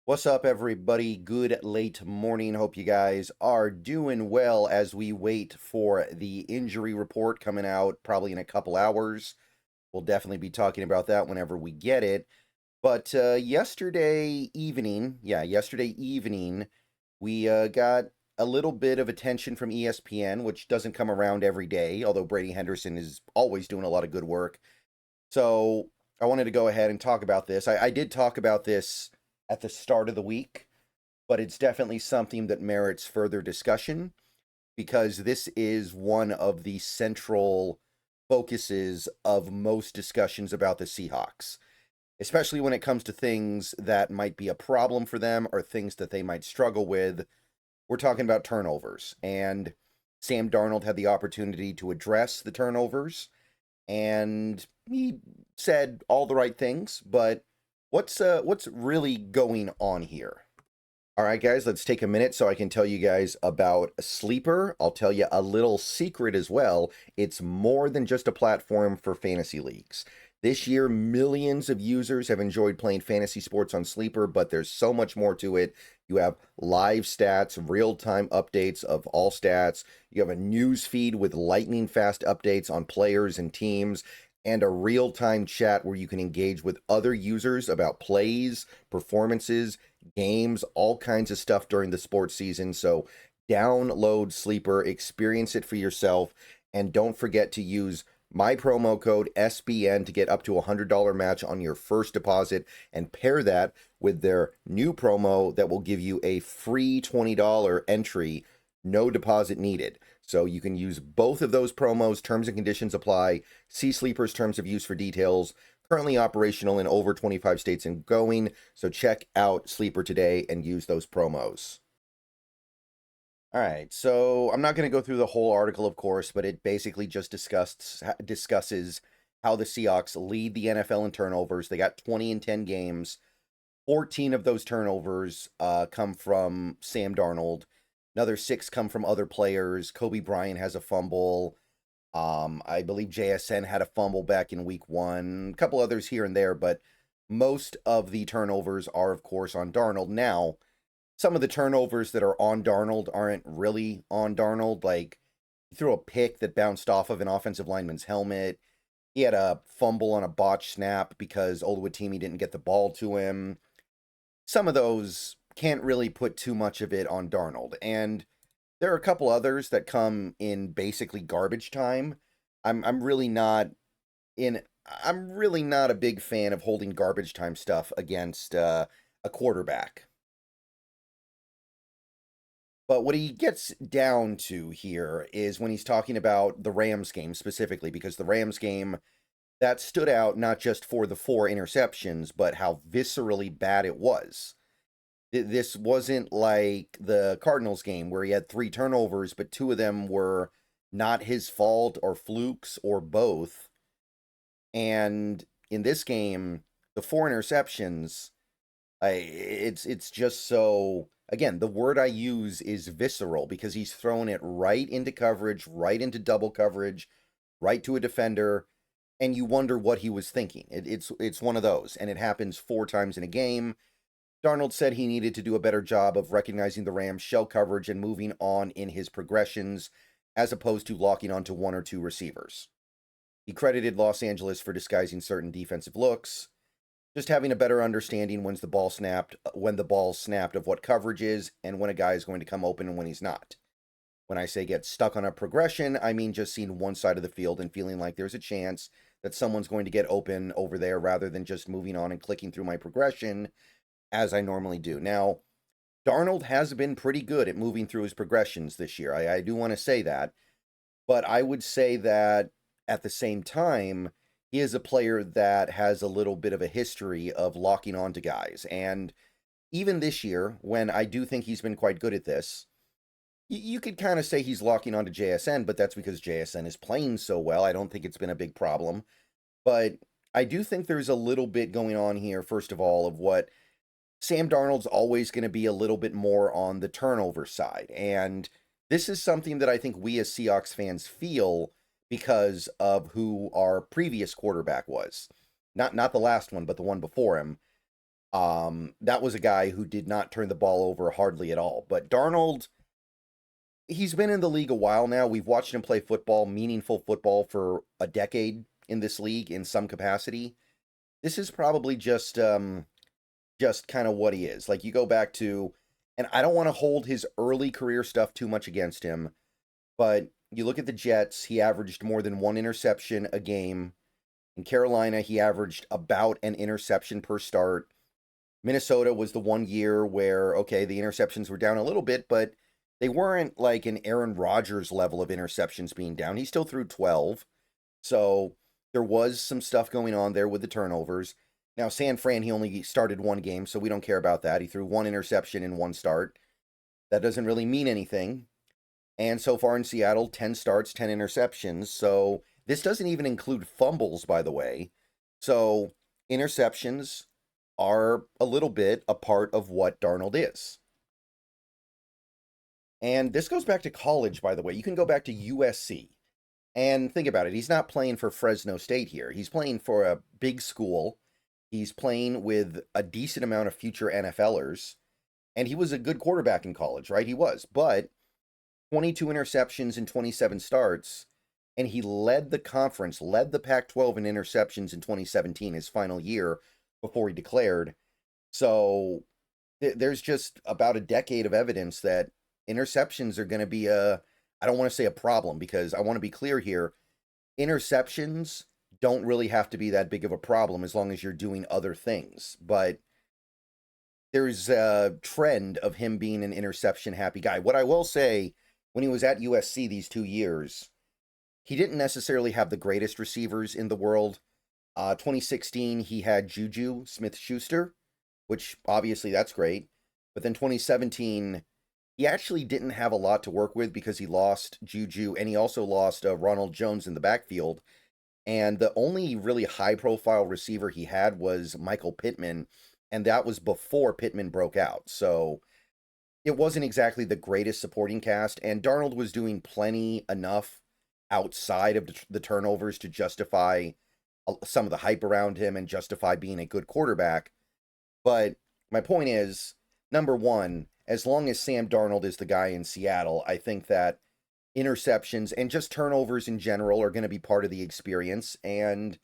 What's up, everybody? Good late morning. Hope you guys are doing well as we wait for the injury report coming out probably in a couple hours. We'll definitely be talking about that whenever we get it. But yesterday evening, we got a little bit of attention from ESPN, which doesn't come around every day, although Brady Henderson is always doing a lot of good work. So I wanted to go ahead and talk about this. I did talk about this at the start of the week, but it's definitely something that merits further discussion because this is one of the central focuses of most discussions about the Seahawks, especially when it comes to things that might be a problem for them or things that they might struggle with. We're talking about turnovers, and Sam Darnold had the opportunity to address the turnovers, and he said all the right things, but what's really going on here? All right, guys, let's take a minute so I can tell you guys about Sleeper. I'll tell you a little secret as well. It's more than just a platform for fantasy leagues. This year, millions of users have enjoyed playing fantasy sports on Sleeper, but there's so much more to it. You have live stats, real-time updates of all stats. You have a news feed with lightning fast updates on players and teams, and a real-time chat where you can engage with other users about plays, performances, games, all kinds of stuff during the sports season. So download Sleeper, experience it for yourself, and don't forget to use my promo code SBN to get up to a $100 match on your first deposit, and pair that with their new promo that will give you a free $20 entry, no deposit needed. So you can use both of those promos. Terms and conditions apply. See Sleeper's terms of use for details. Currently operational in over 25 states and going. So check out Sleeper today and use those promos. All right, so I'm not going to go through the whole article, of course, but it basically just discusses how the Seahawks lead the NFL in turnovers. They got 20 in 10 games. 14 of those turnovers come from Sam Darnold. Another 6 come from other players. Kobe Bryant has a fumble. I believe JSN had a fumble back in week 1. A couple others here and there, but most of the turnovers are, of course, on Darnold. Now, some of the turnovers that are on Darnold aren't really on Darnold. Like, he threw a pick that bounced off of an offensive lineman's helmet. He had a fumble on a botch snap because Oluwatimi didn't get the ball to him. Some of those can't really put too much of it on Darnold. And there are a couple others that come in basically garbage time. I'm really not in I'm really not a big fan of holding garbage time stuff against a quarterback. But what he gets down to here is when he's talking about the Rams game specifically, because the Rams game that stood out not just for the 4 interceptions, but how viscerally bad it was. This wasn't like the Cardinals game where he had 3 turnovers, but 2 of them were not his fault or flukes or both. And in this game, the 4 interceptions, it's just so, again, the word I use is visceral because he's thrown it right into coverage, right into double coverage, right to a defender, and you wonder what he was thinking. It's one of those, and it happens 4 times in a game. Darnold said he needed to do a better job of recognizing the Rams' shell coverage and moving on in his progressions, as opposed to locking onto 1 or 2 receivers. He credited Los Angeles for disguising certain defensive looks, just having a better understanding when the ball snapped of what coverage is and when a guy is going to come open and when he's not. When I say get stuck on a progression, I mean just seeing one side of the field and feeling like there's a chance that someone's going to get open over there rather than just moving on and clicking through my progression as I normally do. Now, Darnold has been pretty good at moving through his progressions this year. I do want to say that. But I would say that at the same time, he is a player that has a little bit of a history of locking onto guys. And even this year, when I do think he's been quite good at this, you could kind of say he's locking onto JSN, but that's because JSN is playing so well. I don't think it's been a big problem. But I do think there's a little bit going on here, first of all, of what Sam Darnold's always going to be a little bit more on the turnover side. And this is something that I think we as Seahawks fans feel because of who our previous quarterback was. Not the last one, but the one before him. That was a guy who did not turn the ball over hardly at all. But Darnold, he's been in the league a while now. We've watched him play football, meaningful football, for a decade in this league in some capacity. This is probably just kind of what he is. Like, you go back to, and I don't want to hold his early career stuff too much against him, but you look at the Jets, he averaged more than one interception a game. In Carolina, he averaged about an interception per start. Minnesota was the one year where, okay, the interceptions were down a little bit, but they weren't like an Aaron Rodgers level of interceptions being down. He still threw 12. So there was some stuff going on there with the turnovers. Now, San Fran, he only started one game, so we don't care about that. He threw one interception in one start. That doesn't really mean anything. And so far in Seattle, 10 starts, 10 interceptions. So this doesn't even include fumbles, by the way. So interceptions are a little bit a part of what Darnold is. And this goes back to college, by the way. You can go back to USC and think about it. He's not playing for Fresno State here. He's playing for a big school. He's playing with a decent amount of future NFLers. And he was a good quarterback in college, right? He was. But 22 interceptions in 27 starts. And he led the conference, led the Pac-12 in interceptions in 2017, his final year before he declared. So there's just about a decade of evidence that interceptions are going to be I don't want to say a problem, because I want to be clear here. Interceptions don't really have to be that big of a problem as long as you're doing other things. But there's a trend of him being an interception happy guy. What I will say, when he was at USC these 2 years, he didn't necessarily have the greatest receivers in the world. 2016, he had Juju Smith-Schuster, which obviously that's great. But then 2017, he actually didn't have a lot to work with because he lost Juju, and he also lost Ronald Jones in the backfield. And the only really high-profile receiver he had was Michael Pittman, and that was before Pittman broke out. So it wasn't exactly the greatest supporting cast, and Darnold was doing plenty enough outside of the turnovers to justify some of the hype around him and justify being a good quarterback. But my point is, number one, as long as Sam Darnold is the guy in Seattle, I think that interceptions and just turnovers in general are going to be part of the experience, and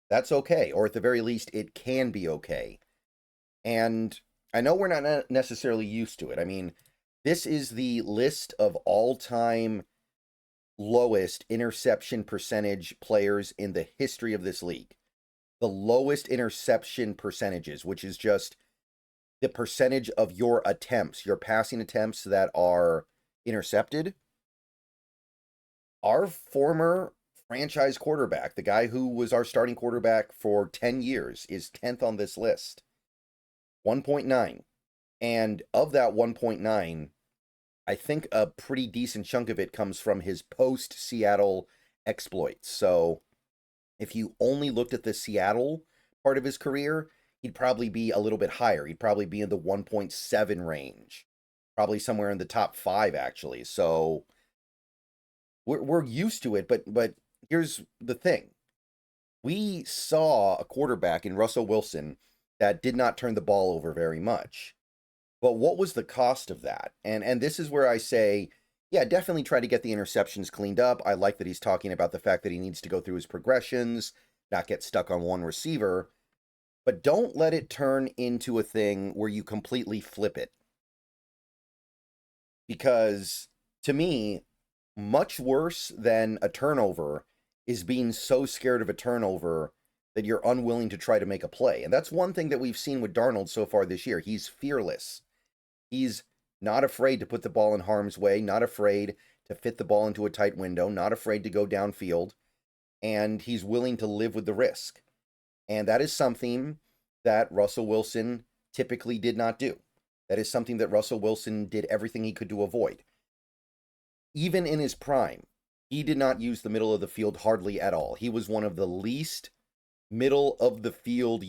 that's okay. Or at the very least, it can be okay. And I know we're not necessarily used to it. I mean, this is the list of all-time lowest interception percentage players in the history of this league. The lowest interception percentages, which is just the percentage of your attempts, your passing attempts that are intercepted. Our former franchise quarterback, the guy who was our starting quarterback for 10 years, is 10th on this list. 1.9. And of that 1.9, I think a pretty decent chunk of it comes from his post-Seattle exploits. So if you only looked at the Seattle part of his career, he'd probably be a little bit higher. He'd probably be in the 1.7 range. Probably somewhere in the top 5, actually. So we're used to it, but here's the thing. We saw a quarterback in Russell Wilson that did not turn the ball over very much. But what was the cost of that? And this is where I say, yeah, definitely try to get the interceptions cleaned up. I like that he's talking about the fact that he needs to go through his progressions, not get stuck on one receiver. But don't let it turn into a thing where you completely flip it. Because to me, much worse than a turnover is being so scared of a turnover that you're unwilling to try to make a play. And that's one thing that we've seen with Darnold so far this year. He's fearless. He's not afraid to put the ball in harm's way, not afraid to fit the ball into a tight window, not afraid to go downfield, and he's willing to live with the risk. And that is something that Russell Wilson typically did not do. That is something that Russell Wilson did everything he could to avoid. Even in his prime, he did not use the middle of the field hardly at all. He was one of the least middle of the field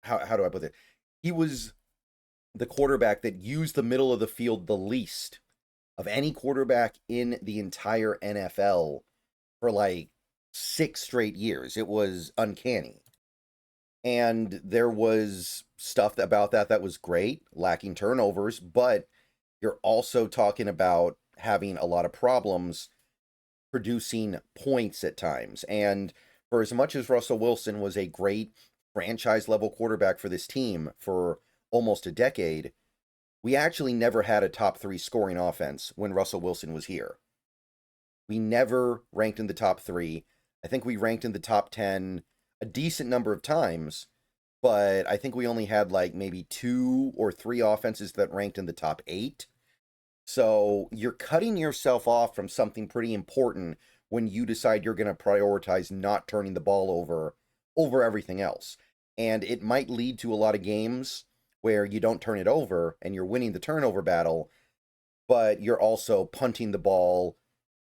how do I put it? He was the quarterback that used the middle of the field the least of any quarterback in the entire NFL for like 6 straight years. It was uncanny. And there was stuff about that was great, lacking turnovers, but you're also talking about having a lot of problems producing points at times. And for as much as Russell Wilson was a great franchise level quarterback for this team for almost a decade, we actually never had a top 3 scoring offense when Russell Wilson was here. We never ranked in the top 3. I think we ranked in the top 10 a decent number of times, but I think we only had like maybe 2 or 3 offenses that ranked in the top 8. So you're cutting yourself off from something pretty important when you decide you're going to prioritize not turning the ball over everything else. And it might lead to a lot of games where you don't turn it over and you're winning the turnover battle, but you're also punting the ball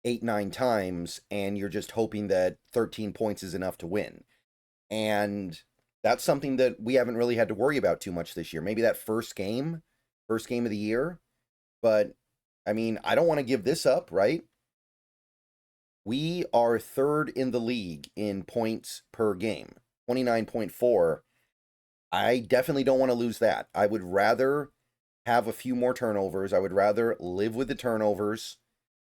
8, 9 times and you're just hoping that 13 points is enough to win. And that's something that we haven't really had to worry about too much this year. Maybe that first game of the year, but I mean, I don't want to give this up, right? We are 3rd in the league in points per game, 29.4. I definitely don't want to lose that. I would rather have a few more turnovers. I would rather live with the turnovers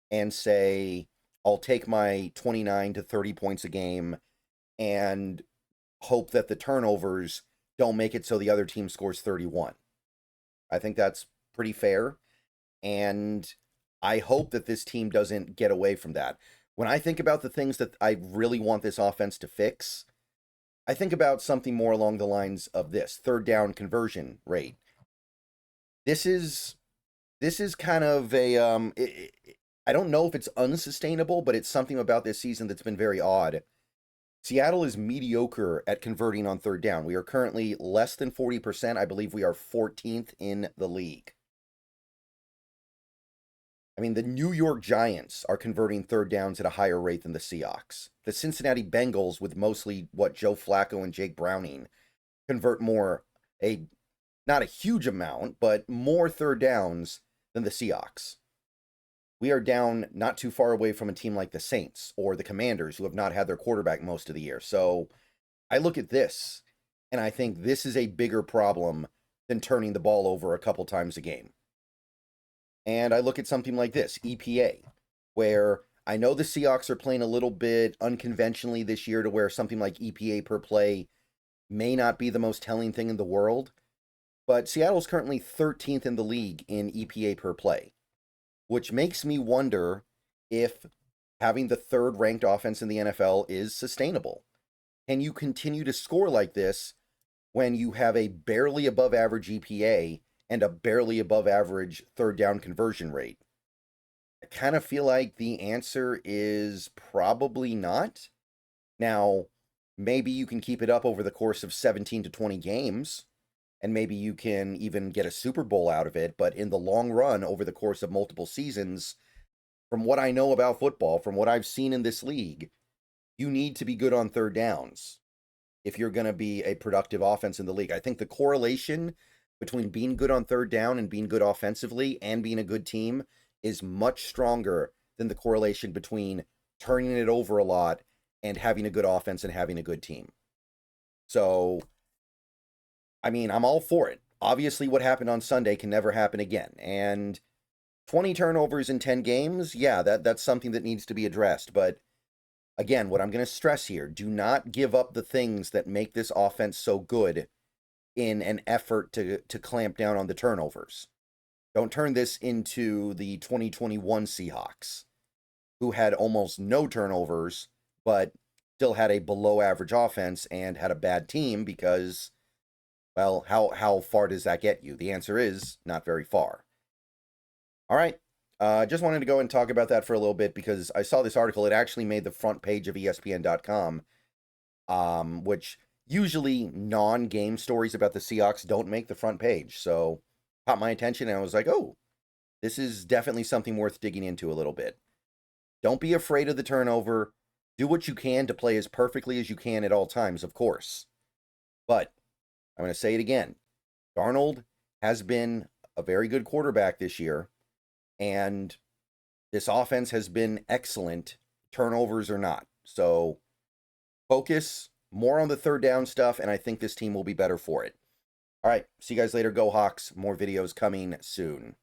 and say, I'll take my 29 to 30 points a game and hope that the turnovers don't make it so the other team scores 31. I think that's pretty fair. And I hope that this team doesn't get away from that. When I think about the things that I really want this offense to fix, I think about something more along the lines of this 3rd down conversion rate. This is kind of a I don't know if it's unsustainable, but it's something about this season that's been very odd. Seattle is mediocre at converting on 3rd down. We are currently less than 40%. I believe we are 14th in the league. I mean, the New York Giants are converting 3rd downs at a higher rate than the Seahawks. The Cincinnati Bengals, with mostly Joe Flacco and Jake Browning, convert not a huge amount, but more 3rd downs than the Seahawks. We are down not too far away from a team like the Saints or the Commanders, who have not had their quarterback most of the year. So I look at this, and I think this is a bigger problem than turning the ball over a couple times a game. And I look at something like this, EPA, where I know the Seahawks are playing a little bit unconventionally this year to where something like EPA per play may not be the most telling thing in the world, but Seattle's currently 13th in the league in EPA per play, which makes me wonder if having the 3rd ranked offense in the NFL is sustainable. Can you continue to score like this when you have a barely above average EPA and a barely above average 3rd down conversion rate? I kind of feel like the answer is probably not. Now, maybe you can keep it up over the course of 17 to 20 games, and maybe you can even get a Super Bowl out of it, but in the long run, over the course of multiple seasons, from what I know about football, from what I've seen in this league, you need to be good on 3rd downs if you're going to be a productive offense in the league. I think the correlation between being good on 3rd down and being good offensively and being a good team is much stronger than the correlation between turning it over a lot and having a good offense and having a good team. So, I mean, I'm all for it. Obviously, what happened on Sunday can never happen again. And 20 turnovers in 10 games, yeah, that's something that needs to be addressed. But again, what I'm going to stress here, do not give up the things that make this offense so good in an effort to clamp down on the turnovers. Don't turn this into the 2021 Seahawks, who had almost no turnovers, but still had a below average offense and had a bad team because, well, how far does that get you? The answer is not very far. All right. Just wanted to go and talk about that for a little bit because I saw this article. It actually made the front page of ESPN.com, which usually non-game stories about the Seahawks don't make the front page. So caught my attention and I was like, oh, this is definitely something worth digging into a little bit. Don't be afraid of the turnover. Do what you can to play as perfectly as you can at all times, of course. But I'm going to say it again. Darnold has been a very good quarterback this year, and this offense has been excellent, turnovers or not. So focus more on the third down stuff, and I think this team will be better for it. All right, see you guys later. Go Hawks. More videos coming soon.